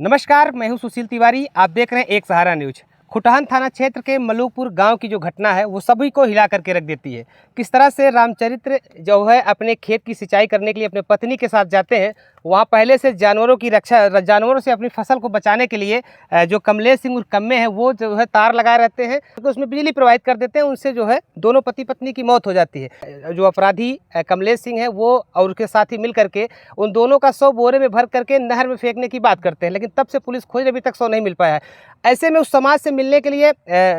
नमस्कार, मैं हूं सुशील तिवारी। आप देख रहे हैं एक सहारा न्यूज। खुटहन थाना क्षेत्र के मलुकपुर गांव की जो घटना है वो सभी को हिला करके रख देती है। किस तरह से रामचरित्र जो है अपने खेत की सिंचाई करने के लिए अपने पत्नी के साथ जाते हैं। वहाँ पहले से जानवरों की रक्षा, जानवरों से अपनी फसल को बचाने के लिए जो कमलेश सिंह और कम्मे हैं वो जो है तार लगाए रहते हैं, तो उसमें बिजली प्रवाहित कर देते हैं। उनसे जो है दोनों पति पत्नी की मौत हो जाती है। जो अपराधी कमलेश सिंह है वो और उसके साथी मिल करके उन दोनों का शव बोरे में भर करके नहर में फेंकने की बात करते हैं, लेकिन तब से पुलिस खोज अभी तक शव नहीं मिल पाया है। ऐसे में उस समाज से मिलने के लिए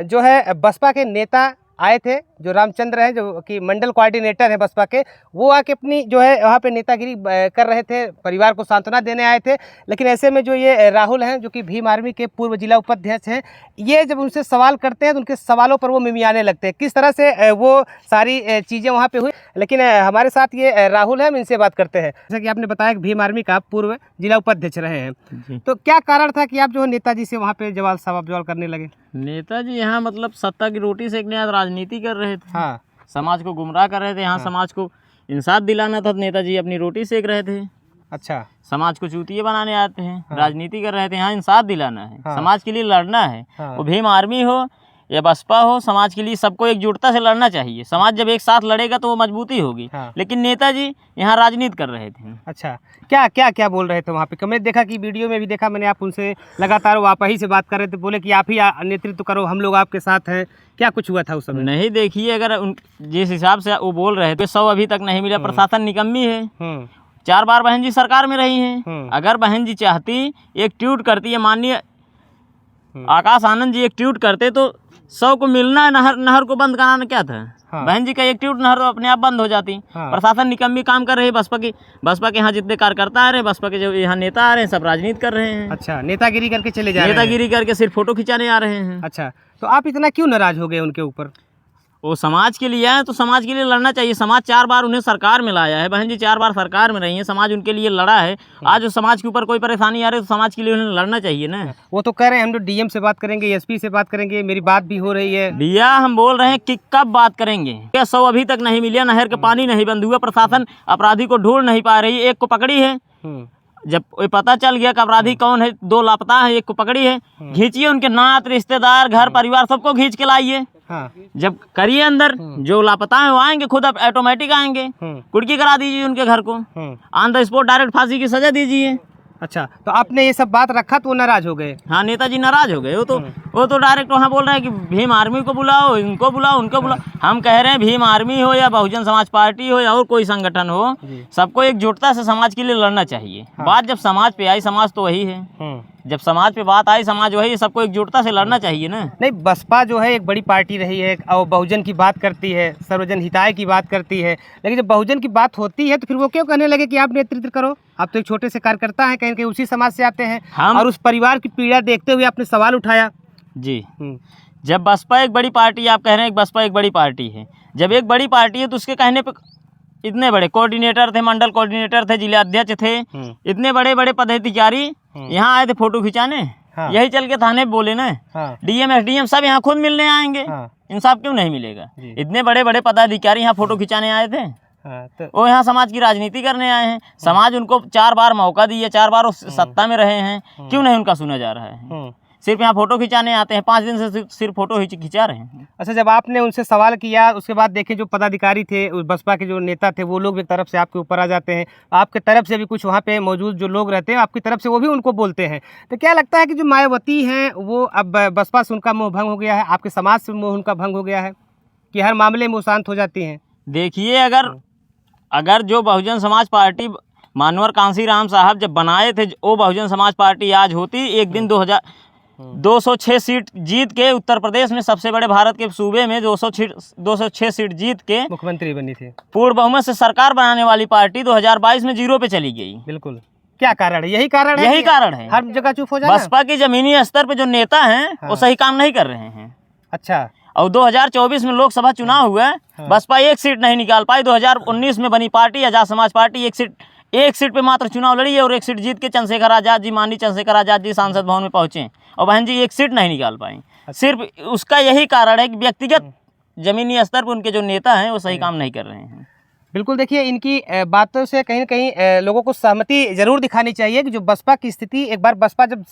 जो है बसपा के नेता आए थे, जो रामचंद्र हैं, जो कि मंडल कोऑर्डिनेटर है बसपा के, वो आके अपनी जो है वहाँ पे नेतागिरी कर रहे थे, परिवार को सांत्वना देने आए थे। लेकिन ऐसे में जो ये राहुल हैं, जो कि भीम आर्मी के पूर्व जिला उपाध्यक्ष हैं, ये जब उनसे सवाल करते हैं तो उनके सवालों पर वो मिमियाने लगते हैं। किस तरह से वो सारी चीज़ें वहाँ पे हुई। लेकिन हमारे साथ ये राहुल है, हम इनसे बात करते हैं। जैसा कि आपने बताया कि भीम आर्मी का पूर्व जिला उपाध्यक्ष रहे हैं, तो क्या कारण था कि आप जो है नेताजी से वहाँ पे सवाल करने लगे? नेताजी यहाँ मतलब सत्ता की रोटी सेकने आज राजनीति कर रहे थे। हाँ, समाज को गुमराह कर रहे थे। यहाँ समाज को इंसाफ दिलाना था, नेताजी अपनी रोटी सेक रहे थे। अच्छा, समाज को चूतिए बनाने आते हैं। राजनीति कर रहे थे, यहाँ इंसाफ दिलाना है। समाज के लिए लड़ना है। वो भीम आर्मी हो या बसपा हो, समाज के लिए सबको एकजुटता से लड़ना चाहिए। समाज जब एक साथ लड़ेगा तो वो मजबूती होगी। लेकिन नेताजी यहाँ राजनीति कर रहे थे। अच्छा, क्या क्या क्या बोल रहे थे वहाँ पे? मैंने देखा कि वीडियो में भी देखा मैंने, आप उनसे लगातार वो आप ही से बात कर रहे थे, बोले कि आप ही नेतृत्व करो, हम लोग आपके साथ हैं। क्या कुछ हुआ था उस समय? नहीं, देखिए, अगर जिस हिसाब से वो बोल रहे थे, 100 अभी तक नहीं मिला। प्रशासन निकम्मी है। 4 बार बहन जी सरकार में रही हैं। अगर बहन जी चाहती, एक ट्वीट करती है, माननीय आकाश आनंद जी एक ट्वीट करते तो 100 को मिलना है, नहर को बंद कराना क्या था? बहन जी का एक ट्वीट, नहर अपने आप बंद हो जाती। प्रशासन निकम्मी काम कर रही है। बसपा के यहाँ जितने कार्यकर्ता आ रहे हैं, बसपा के जो यहाँ नेता आ रहे हैं, सब राजनीति कर रहे हैं। अच्छा, नेतागिरी करके चले जा रहे हैं। नेतागिरी करके सिर्फ फोटो खिंचाने आ रहे हैं। अच्छा, तो आप इतना क्यों नाराज हो गए उनके ऊपर? वो समाज के लिए आए तो समाज के लिए लड़ना चाहिए। समाज 4 बार उन्हें सरकार में लाया है। बहन जी 4 बार सरकार में रही है, समाज उनके लिए लड़ा है। आज उस समाज के ऊपर कोई परेशानी आ रही है तो समाज के लिए उन्हें लड़ना चाहिए ना। वो तो कह रहे हैं हम लोग डीएम से बात करेंगे, एसपी से बात करेंगे, मेरी बात भी हो रही है। भैया हम बोल रहे हैं कि कब बात करेंगे? क्या 100 अभी तक नहीं मिला? नहर का पानी नहीं बंद हुआ। प्रशासन अपराधी को ढूंढ नहीं पा रही। एक को पकड़ी है, जब पता चल गया कि अपराधी कौन है, 2 लापता है, एक को पकड़ी है। खींचिए उनके नात, रिश्तेदार, घर परिवार सबको खींच के लाइए। जब करिए अंदर, जो लापता है वो आएंगे, खुद ऑटोमेटिक आएंगे। कुर्की करा दीजिए उनके घर को, ऑन द स्पॉट डायरेक्ट फांसी की सजा दीजिए। अच्छा, तो आपने ये सब बात रखा तो वो नाराज हो गए? हाँ, नेताजी नाराज हो गए। वो तो डायरेक्ट वहाँ बोल रहे हैं कि भीम आर्मी को बुलाओ, इनको बुलाओ, उनको बुलाओ। हम कह रहे हैं भीम आर्मी हो या बहुजन समाज पार्टी हो या और कोई संगठन हो, सबको एकजुटता से समाज के लिए लड़ना चाहिए। बात जब समाज पे आई, समाज तो वही है। जब समाज पे बात आई, समाज वही है, सबको एकजुटता से लड़ना चाहिए ना। नहीं, बसपा जो है एक बड़ी पार्टी रही है और बहुजन की बात करती है, सर्वजन हिताय की बात करती है, लेकिन जब बहुजन की बात होती है तो फिर वो क्यों कहने लगे कि आप नेतृत्व करो? आप तो एक छोटे से कार्यकर्ता हैं, कहीं उसी समाज से आते हैं, और उस परिवार की पीड़ा देखते हुए आपने सवाल उठाया। जी, जब बसपा एक बड़ी पार्टी, आप कह रहे हैं बसपा एक बड़ी पार्टी है, जब एक बड़ी पार्टी है तो उसके कहने पे इतने बड़े कोऑर्डिनेटर थे, मंडल कोऑर्डिनेटर थे, जिला अध्यक्ष थे, इतने बड़े बड़े पदाधिकारी यहाँ आए थे फोटो खिंचाने। यही चल के थाने बोले ना, डीएम एसडीएम सब यहाँ खुद मिलने आएंगे। इंसाफ क्यों नहीं मिलेगा? इतने बड़े बड़े पदाधिकारी यहाँ फोटो खिंचाने आए थे। वो यहाँ समाज की राजनीति करने आए हैं। समाज उनको 4 बार मौका दिया, 4 बार सत्ता में रहे हैं, क्यों नहीं उनका सुना जा रहा है? सिर्फ यहाँ फोटो खिंचाने आते हैं, 5 दिन से सिर्फ फोटो ही खिंचा रहे हैं। अच्छा, जब आपने उनसे सवाल किया उसके बाद देखे जो पदाधिकारी थे, उस बसपा के जो नेता थे, वो लोग एक तरफ से आपके ऊपर आ जाते हैं, आपके तरफ से भी कुछ वहाँ पे मौजूद जो लोग रहते हैं आपकी तरफ से, वो भी उनको बोलते हैं। तो क्या लगता है कि जो मायावती हैं वो अब बसपा से उनका मोह भंग हो गया है, आपके समाज से मोह उनका भंग हो गया है कि हर मामले में वो शांत हो जाती हैं? देखिए, अगर जो बहुजन समाज पार्टी मानवर कांसीराम साहब जब बनाए थे, वो बहुजन समाज पार्टी आज होती, एक दिन 206 सीट जीत के उत्तर प्रदेश में सबसे बड़े भारत के सूबे में 206 सीट जीत के मुख्यमंत्री बनी थी। पूर्ण बहुमत से सरकार बनाने वाली पार्टी 2022 में 0 पे चली गई। बिल्कुल, क्या कारण है? यही कारण है, यही कारण है, हर जगह चुप हो जाना। बसपा की जमीनी स्तर पे जो नेता हैं वो सही काम नहीं कर रहे हैं। अच्छा, और 2024 में लोकसभा चुनाव हुआ, बसपा 1 सीट नहीं निकाल पाई। 2019 में बनी party Azad Samaj party, 1 seat पे मात्र चुनाव लड़ी है और 1 सीट जीत के चंद्रशेखर आजाद जी, माननीय चंद्रशेखर आजाद जी सांसद भवन में पहुंचे और बहन जी 1 सीट नहीं निकाल पाई। सिर्फ उसका यही कारण है कि व्यक्तिगत जमीनी स्तर पर उनके जो नेता हैं वो सही काम नहीं कर रहे हैं। बिल्कुल, देखिए इनकी बातों से कहीं न कहीं लोगों को सहमति ज़रूर दिखानी चाहिए कि जो बसपा की स्थिति, एक बार बसपा जब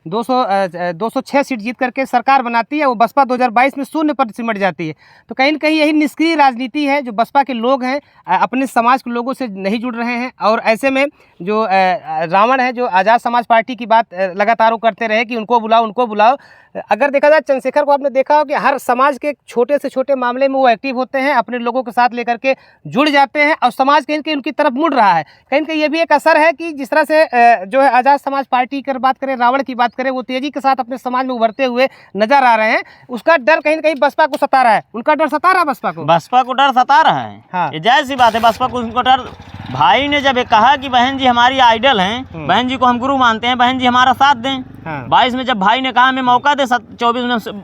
206 सीट जीत करके सरकार बनाती है, वो बसपा 2022 में शून्य पर सिमट जाती है। तो कहीं न कहीं यही निष्क्रिय राजनीति है, जो बसपा के लोग हैं अपने समाज के लोगों से नहीं जुड़ रहे हैं, और ऐसे में जो रावण है, जो आज़ाद समाज पार्टी की बात लगातार वो करते रहे कि उनको बुलाओ। अगर देखा जाए चंद्रशेखर को, आपने देखा हो कि हर समाज के छोटे से छोटे मामले में वो एक्टिव होते हैं, अपने लोगों के साथ लेकर के जुड़ जाते हैं, और समाज कहीं न कहीं उनकी तरफ मुड़ रहा है। कहीं न कहीं ये भी एक असर है कि जिस तरह से जो है आज़ाद समाज पार्टी की बात करें, रावण की बात करें, वो तेज़ी के साथ अपने समाज में उभरते हुए नजर आ रहे हैं। उसका डर कहीं न कहीं बसपा को सता रहा है। उनका डर सता रहा है बसपा को? बसपा को डर सता रहा है। हाँ। ये जायज़ सी बात है, बसपा को उनको डर। भाई ने जब ये कहा कि बहन जी हमारी आइडल हैं, बहन जी को हम गुरु मानते हैं, बहन जी हमारा साथ दें। हाँ। 22 में जब भाई ने कहा हमें मौका दे, 24 में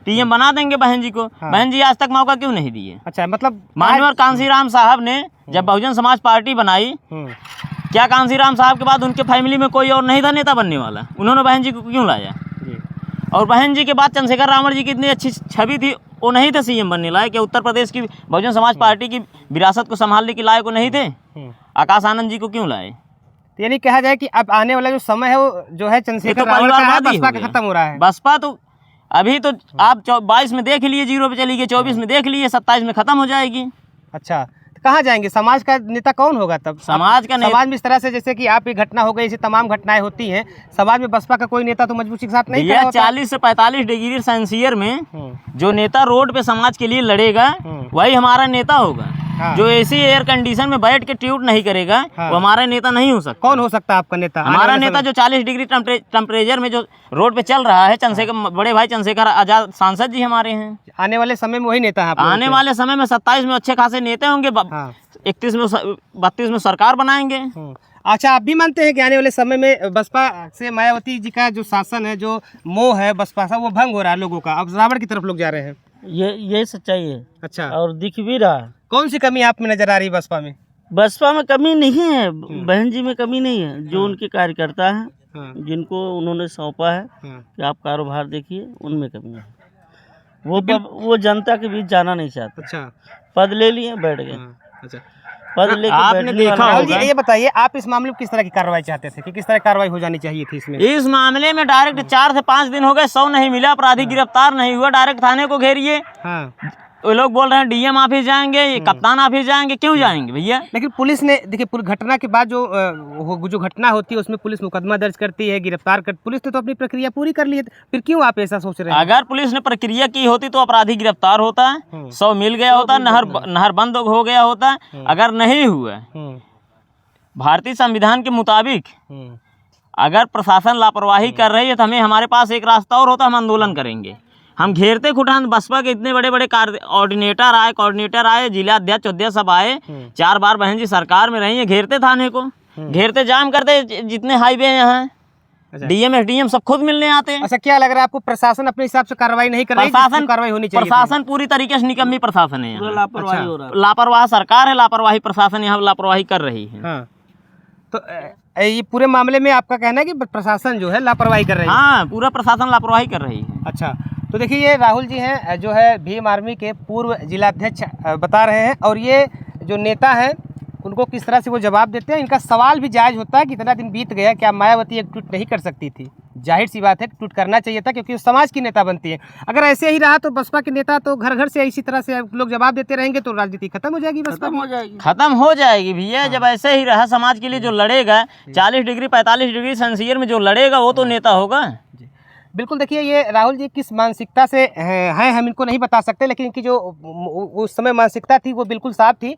पीएम बना देंगे बहन जी को। हाँ। बहन जी आज तक मौका क्यों नहीं दिए? अच्छा, मतलब माननीय कांसीराम साहब ने जब बहुजन समाज पार्टी बनाई, क्या कांसीराम साहब के बाद उनके फैमिली में कोई और नहीं था नेता बनने वाला? उन्होंने बहन जी को क्यों लाया? और बहन जी के बाद चंद्रशेखर रावण जी की इतनी अच्छी छवि थी, वो नहीं थे सीएम बनने लायक? क्या उत्तर प्रदेश की बहुजन समाज पार्टी की विरासत को संभालने के लायक वो नहीं थे? आकाश आनंद जी को क्यों लाए? तो यानी कहा जाए कि अब आने वाला जो समय है वो जो है चंद्रशेखर रावण का है, बसपा का खत्म हो रहा है। बसपा तो अभी तो आप 22 में देख लिए 0 पे चली गई, 24 में देख लिए 27 में खत्म हो जाएगी। अच्छा, तो कहाँ जाएंगे? समाज का नेता कौन होगा तब? समाज का समाज में इस तरह से, जैसे कि आप ये घटना हो गई, ऐसी तमाम घटनाएं होती हैं, समाज में बसपा का कोई नेता तो मजबूती के साथ नहीं खड़ा होता। 40 से 45 डिग्री सेल्सियस में जो नेता रोड पे समाज के लिए लड़ेगा वही हमारा नेता होगा। हाँ। जो एसी एयर कंडीशन में बैठ के ट्यूट नहीं करेगा, हाँ। वो हमारा नेता नहीं हो सकता। कौन हो सकता है आपका नेता? हमारा नेता जो 40 डिग्री टेम्परेचर में जो रोड पे चल रहा है, चंद्रशेखर बड़े भाई चंद्रशेखर आजाद सांसद जी हमारे हैं। आने वाले समय में वही नेता है? आने वाले समय में 27 में अच्छे खासे नेता होंगे, 31 में 32 में सरकार बनाएंगे। अच्छा, आप भी मानते हैं कि आने वाले समय में बसपा से मायावती जी का जो शासन है, जो मोह है बसपा सा, वो भंग हो रहा है लोगों का, अब रावण की तरफ लोग जा रहे हैं? ये सच्चाई है। अच्छा, और दिख भी रहा है। कौन सी कमी आप में नजर आ रही है बसपा में? बसपा में कमी नहीं है, बहन जी में कमी नहीं है। जो उनके कार्यकर्ता हैं, जिनको उन्होंने सौंपा है कि आप कारोबार देखिए, उनमें कमी है। वो जनता के बीच जाना नहीं चाहते। अच्छा, पद ले लिए, बैठ गए। अच्छा, पद लेके आपने देखा होगा। ये बताइए, आप इस मामले में किस तरह की कार्रवाई चाहते थे, कि किस तरह की कार्रवाई हो जानी चाहिए थी इसमें? इस मामले में डायरेक्ट 4 से 5 दिन हो गए, 100 नहीं मिला, अपराधी गिरफ्तार नहीं हुआ, डायरेक्ट थाने को घेरिए। हाँ। वो लोग बोल रहे हैं डीएम ऑफिस जाएंगे, कप्तान ऑफिस जाएंगे, क्यों जाएंगे भैया? लेकिन पुलिस ने, देखिए पूरी घटना के बाद जो घटना होती है उसमें पुलिस मुकदमा दर्ज करती है, गिरफ्तार कर, पुलिस ने तो अपनी प्रक्रिया पूरी कर ली है, फिर क्यों आप ऐसा सोच रहे हैं? अगर पुलिस ने प्रक्रिया की होती तो अपराधी गिरफ्तार होता, 100 मिल गया होता, नहर बंद हो गया होता। अगर नहीं हुआ, भारतीय संविधान के मुताबिक अगर प्रशासन लापरवाही कर रही है तो हमें, हमारे पास एक रास्ता और होता, हम आंदोलन करेंगे। हम घेरते खुटान, बसपा के इतने बड़े बड़े कोऑर्डिनेटर आए, जिला अध्यक्ष अध्यक्ष सब आए, 4 बार बहन जी सरकार में रही है, घेरते थाने को, घेरते जाम करते, जितने हाईवे यहाँ डीएम एसडीएम सब खुद मिलने आते हैं। अच्छा, क्या लग रहा है आपको, प्रशासन अपने हिसाब से कार्रवाई नहीं कर रही? कार्रवाई होनी चाहिए। प्रशासन पूरी तरीके से निकम्मी प्रशासन है यहाँ। लापरवाही हो रहा है। लापरवाह सरकार है, लापरवाही प्रशासन यहाँ लापरवाही कर रही है। हाँ। तो ये पूरे मामले में आपका कहना है कि प्रशासन जो है लापरवाही कर रही है? हाँ, पूरा प्रशासन लापरवाही कर रही है। अच्छा, तो देखिए ये राहुल जी हैं, जो है भीम आर्मी के पूर्व जिलाध्यक्ष बता रहे हैं, और ये जो नेता हैं उनको किस तरह से वो जवाब देते हैं। इनका सवाल भी जायज़ होता है कि इतना दिन बीत गया, क्या मायावती एक ट्वीट नहीं कर सकती थी? जाहिर सी बात है कि ट्वीट करना चाहिए था, क्योंकि समाज की नेता बनती है। अगर ऐसे ही रहा तो बसपा के नेता तो घर घर से इसी तरह से लोग जवाब देते रहेंगे तो राजनीति खत्म हो जाएगी, बसपा खत्म हो जाएगी भैया। जब ऐसे ही रहा, समाज के लिए जो लड़ेगा, 40 डिग्री 45 डिग्री सेल्सियस में जो लड़ेगा वो तो नेता होगा। बिल्कुल, देखिए ये राहुल जी किस मानसिकता से हैं हम इनको नहीं बता सकते, लेकिन इनकी जो उस समय मानसिकता थी वो बिल्कुल साफ थी।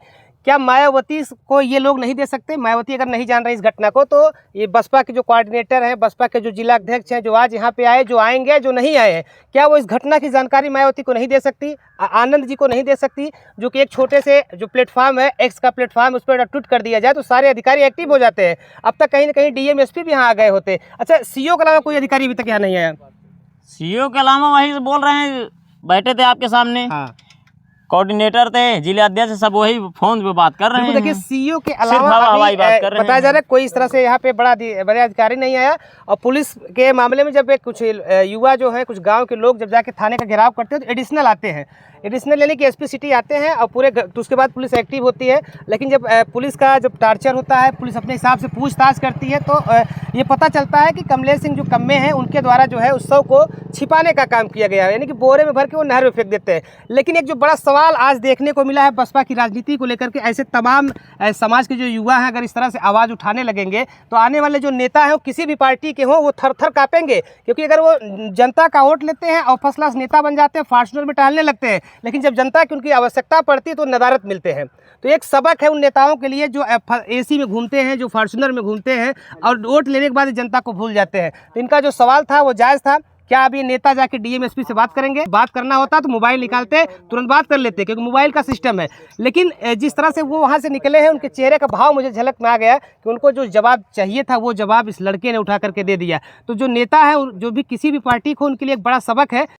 क्या मायावती को ये लोग नहीं दे सकते? मायावती अगर नहीं जान रही इस घटना को, तो ये बसपा के जो कोऑर्डिनेटर हैं, बसपा के जो जिला अध्यक्ष हैं, जो आज यहाँ पे आए, जो आएंगे, जो नहीं आए हैं, क्या वो इस घटना की जानकारी मायावती को नहीं दे सकती? आनंद जी को नहीं दे सकती? जो कि एक छोटे से जो प्लेटफॉर्म है, एक्स का प्लेटफॉर्म, उस पर ट्वीट कर दिया जाए तो सारे अधिकारी एक्टिव हो जाते हैं। अब तक कहीं ना कहीं डीएम एसपी भी यहाँ आ गए होते। अच्छा, सीओ के अलावा कोई अधिकारी अभी तक यहाँ नहीं आया? सीओ के अलावा वही से बोल रहे हैं, बैठे थे आपके सामने। हाँ। कोऑर्डिनेटर थे, जिला अध्यक्ष, सब वही फोन पे बात कर रहे हैं। देखिए सीईओ के अलावा बताया जा रहा है कोई इस तरह से यहाँ पे बड़ा अधिकारी नहीं आया। और पुलिस के मामले में जब कुछ युवा जो है, कुछ गांव के लोग जब जाके थाने का घेराव करते हैं तो एडिशनल आते हैं। एडिशनल यानी कि एसपी सिटी आते हैं और पूरे तो उसके बाद पुलिस एक्टिव होती है। लेकिन जब पुलिस का जब टार्चर होता है, पुलिस अपने हिसाब से पूछताछ करती है, तो ये पता चलता है कि कमलेश सिंह जो कम्मे हैं उनके द्वारा जो है उस शव को छिपाने का काम किया गया है, यानी कि बोरे में भर के वो नहर में फेंक देते हैं। लेकिन एक जो बड़ा सवाल आज देखने को मिला है बसपा की राजनीति को लेकर के, ऐसे तमाम समाज के जो युवा हैं अगर इस तरह से आवाज़ उठाने लगेंगे तो आने वाले जो नेता हैं वो किसी भी पार्टी के हों वो थर थर काँपेंगे। क्योंकि अगर वो जनता का वोट लेते हैं और फर्स्ट क्लास नेता बन जाते हैं, फॉर्च्यूनर में टहलने लगते हैं, लेकिन जब जनता की उनकी आवश्यकता पड़ती है तो नदारत मिलते हैं। तो एक सबक है उन नेताओं के लिए जो एसी में घूमते हैं, जो फॉर्च्यूनर में घूमते हैं और वोट लेने के बाद जनता को भूल जाते हैं। तो इनका जो सवाल था वो जायज़ था। क्या अब ये नेता जाके डीएमएसपी से बात करेंगे? बात करना होता तो मोबाइल निकालते, तुरंत बात कर लेते, क्योंकि मोबाइल का सिस्टम है। लेकिन जिस तरह से वो वहाँ से निकले हैं, उनके चेहरे का भाव मुझे झलक में आ गया कि उनको जो जवाब चाहिए था वो जवाब इस लड़के ने उठा करके दे दिया। तो जो नेता है, जो भी किसी भी पार्टी को, उनके लिए एक बड़ा सबक है